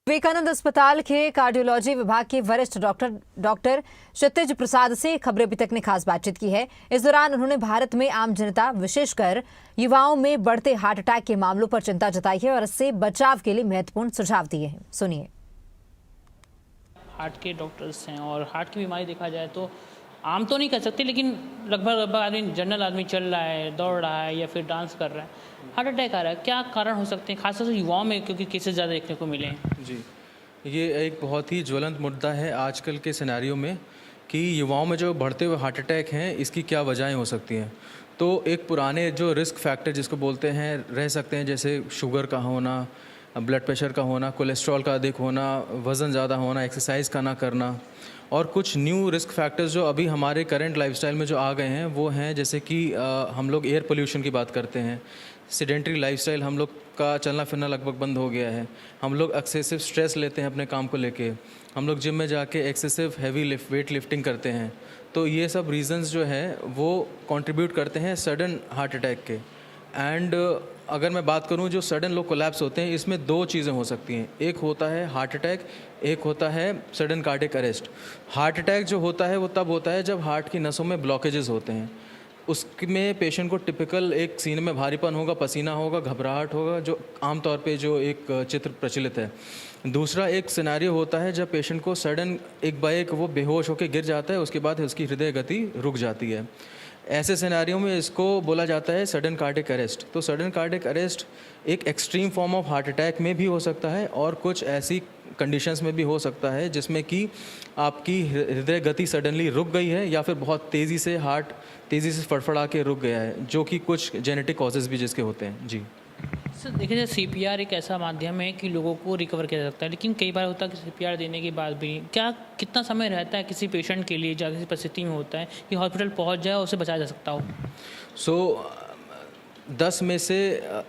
विवेकानंद अस्पताल के कार्डियोलॉजी विभाग के वरिष्ठ डॉक्टर क्षितिज प्रसाद से खबरें अभी तक ने खास बातचीत की है। इस दौरान उन्होंने भारत में आम जनता विशेषकर युवाओं में बढ़ते हार्ट अटैक के मामलों पर चिंता जताई है और इससे बचाव के लिए महत्वपूर्ण सुझाव दिए हैं। सुनिए। हार्ट के डॉक्टर्स हैं और हार्ट की बीमारी देखा जाए तो आम तो नहीं कह सकते, लेकिन लगभग आदमी, जनरल आदमी चल रहा है, दौड़ रहा है या फिर डांस कर रहा है, हार्ट अटैक आ रहा है। क्या कारण हो सकते हैं, खासतौर से युवाओं में, क्योंकि केसेस ज़्यादा देखने को मिले हैं? जी, ये एक बहुत ही ज्वलंत मुद्दा है आजकल के सिनेरियो में कि युवाओं में जो बढ़ते हुए हार्ट अटैक हैं, इसकी क्या वजहें हो सकती हैं। तो एक पुराने जो रिस्क फैक्टर जिसको बोलते हैं रह सकते हैं, जैसे शुगर का होना, ब्लड प्रेशर का होना, कोलेस्ट्रॉल का अधिक होना, वज़न ज़्यादा होना, एक्सरसाइज का ना करना, और कुछ न्यू रिस्क फैक्टर्स जो अभी हमारे करंट लाइफस्टाइल में जो आ गए हैं वो हैं, जैसे कि हम लोग एयर पोल्यूशन की बात करते हैं, सेडेंटरी लाइफस्टाइल, हम लोग का चलना फिरना लगभग बंद हो गया है, हम लोग एक्सेसिव स्ट्रेस लेते हैं अपने काम को लेके, हम लोग जिम में जाके एक्सेसिव हैवी वेट लिफ्टिंग करते हैं। तो ये सब रीजंस जो है वो कंट्रीब्यूट करते हैं सडन हार्ट अटैक के। एंड अगर मैं बात करूं, जो सडन लोग कोलैप्स होते हैं, इसमें दो चीज़ें हो सकती हैं। एक होता है हार्ट अटैक, एक होता है sudden cardiac arrest. Heart attack जो होता है वो तब होता है जब हार्ट की नसों में ब्लॉकेजेस होते हैं। उसमें पेशेंट को टिपिकल एक सीने में भारीपन होगा, पसीना होगा, घबराहट होगा, जो आमतौर पे जो एक चित्र प्रचलित है। दूसरा एक सिनेरियो होता है जब पेशेंट को सडन एक बाय एक वो बेहोश होकर गिर जाता है, उसके बाद उसकी हृदय गति रुक जाती है। ऐसे सिनेरियो में इसको बोला जाता है सडन कार्डियक अरेस्ट। तो सडन कार्डियक अरेस्ट एक extreme form of heart attack में भी हो सकता है और कुछ ऐसी कंडीशंस में भी हो सकता है जिसमें कि आपकी हृदय गति सडनली रुक गई है या फिर बहुत तेज़ी से हार्ट तेज़ी से फड़फड़ा के रुक गया है, जो कि कुछ जेनेटिक कॉजेज़ भी जिसके होते हैं। जी सर, देखिए जाए CPR एक ऐसा माध्यम है कि लोगों को रिकवर किया जा सकता है, लेकिन कई बार होता है कि CPR देने के बाद भी कितना समय रहता है किसी पेशेंट के लिए, या किसी परिस्थिति में होता है कि हॉस्पिटल पहुंच जाए और उसे बचाया जा सकता हो? 10 में से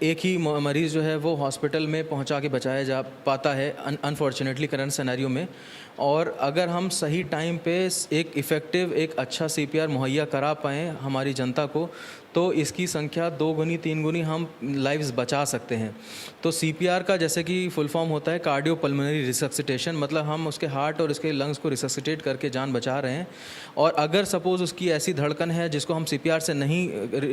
एक ही मरीज़ जो है वो हॉस्पिटल में पहुंचा के बचाया जा पाता है अनफॉर्चुनेटली करंट सिनेरियो में। और अगर हम सही टाइम पे एक इफ़ेक्टिव, एक अच्छा CPR मुहैया करा पाएँ हमारी जनता को, तो इसकी संख्या 2 गुनी 3 गुनी हम लाइव्स बचा सकते हैं। तो CPR का जैसे कि फुल फॉर्म होता है कार्डियो पल्मोनरी रिसक्सिटेशन, मतलब हम उसके हार्ट और उसके लंग्स को रिसक्सिटेट करके जान बचा रहे हैं। और अगर सपोज़ उसकी ऐसी धड़कन है जिसको हम CPR से नहीं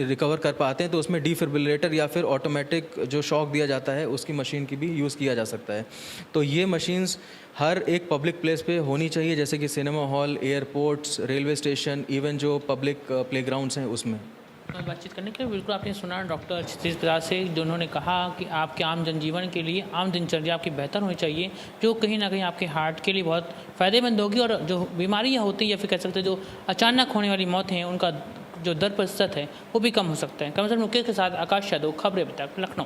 रिकवर कर पाते हैं, तो उसमें डिफिब्रिलेटर या फिर ऑटोमेटिक जो शॉक दिया जाता है उसकी मशीन की भी यूज़ किया जा सकता है। तो ये मशीन्स हर एक पब्लिक प्लेस पे होनी चाहिए, जैसे कि cinema hall, airports, railway station, even जो पब्लिक प्लेग्राउंड्स हैं उसमें। बातचीत करने के लिए बिल्कुल आपने सुना डॉक्टर क्षितिज प्रसाद से, जिन्होंने कहा कि आपके आम जनजीवन के लिए, आम दिनचर्या आपकी बेहतर होनी चाहिए, जो कहीं ना कहीं आपके हार्ट के लिए बहुत फ़ायदेमंद होगी। और जो बीमारियाँ होती हैं या फिर कह सकते हैं जो अचानक होने वाली मौतें हैं, उनका जो दर प्रतिशत है वो भी कम हो सकता है। कम से कम मुकेश के साथ आकाश यादव, खबरें अभी तक, लखनऊ।